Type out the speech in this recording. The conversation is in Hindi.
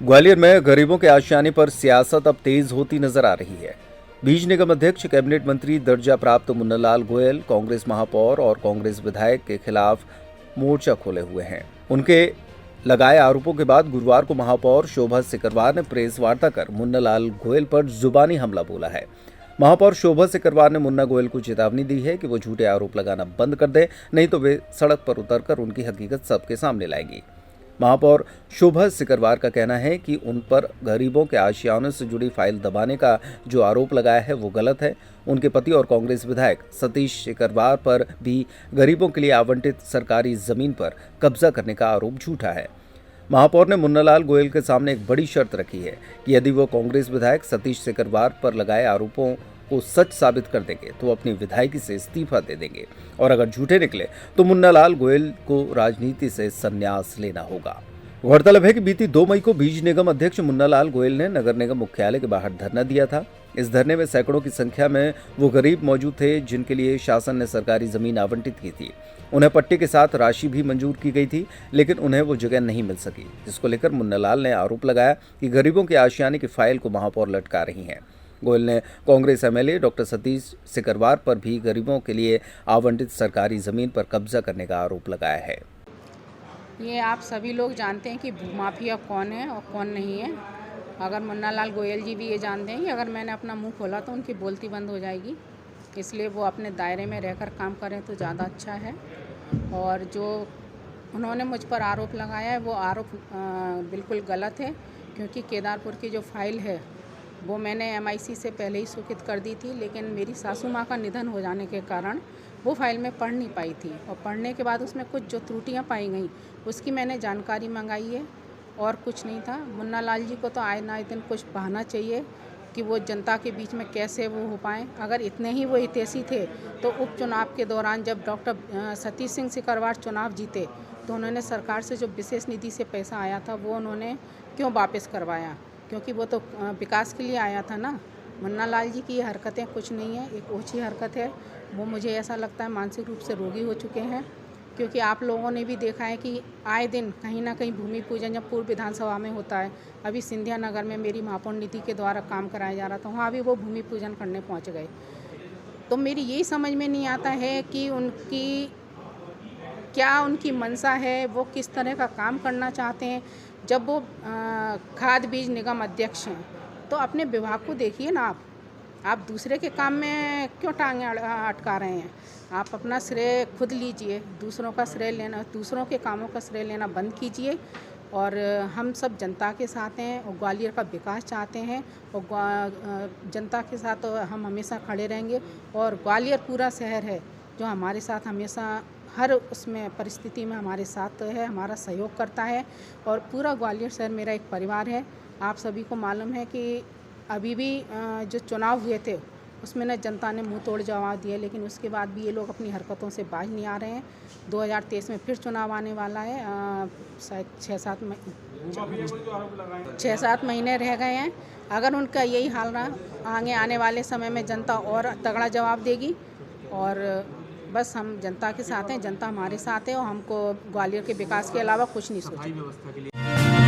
ग्वालियर में गरीबों के आशियाने पर सियासत अब तेज होती नजर आ रही है। बीज निगम अध्यक्ष कैबिनेट मंत्री दर्जा प्राप्त मुन्नालाल गोयल कांग्रेस महापौर और कांग्रेस विधायक के खिलाफ मोर्चा खोले हुए हैं। उनके लगाए आरोपों के बाद गुरुवार को महापौर शोभा सिकरवार ने प्रेस वार्ता कर मुन्नालाल गोयल पर जुबानी हमला बोला है। महापौर शोभा सिकरवार ने मुन्ना गोयल को चेतावनी दी है कि वो झूठे आरोप लगाना बंद कर दे, नहीं तो वे सड़क पर उतरकर उनकी हकीकत सबके सामने लाएंगी। महापौर शोभा सिकरवार का कहना है कि उन पर गरीबों के आशियानों से जुड़ी फाइल दबाने का जो आरोप लगाया है वो गलत है। उनके पति और कांग्रेस विधायक सतीश सिकरवार पर भी गरीबों के लिए आवंटित सरकारी जमीन पर कब्जा करने का आरोप झूठा है। महापौर ने मुन्नालाल गोयल के सामने एक बड़ी शर्त रखी है कि यदि वो कांग्रेस विधायक सतीश सिकरवार पर लगाए आरोपों को सच साबित कर देंगे तो अपनी विधायकी से इस्तीफा दे देंगे, और अगर झूठे निकले तो मुन्नालाल गोयल को राजनीति से संन्यास लेना होगा। गौरतलब है कि बीती 2 मई को बीज निगम अध्यक्ष मुन्नालाल गोयल ने नगर निगम मुख्यालय के बाहर धरना दिया था। इस धरने में सैकड़ों की संख्या में वो गरीब मौजूद थे जिनके लिए शासन ने सरकारी जमीन आवंटित की थी। उन्हें पट्टे के साथ राशि भी मंजूर की गई थी, लेकिन उन्हें वो जगह नहीं मिल सकी, जिसको लेकर मुन्नालाल ने आरोप लगाया कि गरीबों के आशियाने की फाइल को महापौर लटका रही हैं। गोयल ने कांग्रेस एमएलए डॉक्टर सतीश सिकरवार पर भी गरीबों के लिए आवंटित सरकारी जमीन पर कब्जा करने का आरोप लगाया है। ये आप सभी लोग जानते हैं कि भूमाफिया कौन है और कौन नहीं है। अगर मुन्नालाल गोयल जी भी ये जानते हैं कि अगर मैंने अपना मुंह खोला तो उनकी बोलती बंद हो जाएगी, इसलिए वो अपने दायरे में रहकर काम करें तो ज़्यादा अच्छा है। और जो उन्होंने मुझ पर आरोप लगाया है वो आरोप बिल्कुल गलत है, क्योंकि केदारपुर की जो फाइल है वो मैंने एमआईसी से पहले ही स्वीकृत कर दी थी, लेकिन मेरी सासू माँ का निधन हो जाने के कारण वो फाइल में पढ़ नहीं पाई थी, और पढ़ने के बाद उसमें कुछ जो त्रुटियाँ पाई गई उसकी मैंने जानकारी मंगाई है, और कुछ नहीं था। मुन्नालाल जी को तो आए ना दिन कुछ बहाना चाहिए कि वो जनता के बीच में कैसे वो हो पाएँ। अगर इतने ही वो हितैषी थे तो उपचुनाव के दौरान जब डॉक्टर सतीश सिंह सिकरवार चुनाव जीते तो उन्होंने सरकार से जो विशेष निधि से पैसा आया था वो उन्होंने क्यों वापस करवाया, क्योंकि वो तो विकास के लिए आया था ना। मुन्नालाल जी की ये हरकतें कुछ नहीं है, एक ओछी हरकत है। वो मुझे ऐसा लगता है मानसिक रूप से रोगी हो चुके हैं, क्योंकि आप लोगों ने भी देखा है कि आए दिन कहीं ना कहीं भूमि पूजन जब पूर्व विधानसभा में होता है, अभी सिंधिया नगर में मेरी महापौर नीति के द्वारा काम कराया जा रहा था, वहाँ भी वो भूमि पूजन करने पहुँच गए। तो मेरी यही समझ में नहीं आता है कि उनकी मंशा है, वो किस तरह का काम करना चाहते हैं। जब वो खाद बीज निगम अध्यक्ष हैं तो अपने विभाग को देखिए ना। आप दूसरे के काम में क्यों टांगे अटका रहे हैं? आप अपना श्रेय खुद लीजिए, दूसरों का श्रेय लेना, दूसरों के कामों का श्रेय लेना बंद कीजिए। और हम सब जनता के साथ हैं और ग्वालियर का विकास चाहते हैं, और जनता के साथ हम हमेशा खड़े रहेंगे। और ग्वालियर पूरा शहर है जो हमारे साथ हमेशा हर उसमें परिस्थिति में हमारे साथ है, हमारा सहयोग करता है। और पूरा ग्वालियर शहर मेरा एक परिवार है। आप सभी को मालूम है कि अभी भी जो चुनाव हुए थे उसमें न जनता ने मुंह तोड़ जवाब दिया, लेकिन उसके बाद भी ये लोग अपनी हरकतों से बाज नहीं आ रहे हैं। 2023 में फिर चुनाव आने वाला है, शायद 6-7 महीने रह गए हैं। अगर उनका यही हाल रहा, आगे आने वाले समय में जनता और तगड़ा जवाब देगी। और बस हम जनता के साथ हैं, जनता हमारे साथ है, और हमको ग्वालियर के विकास के अलावा कुछ नहीं सोचना।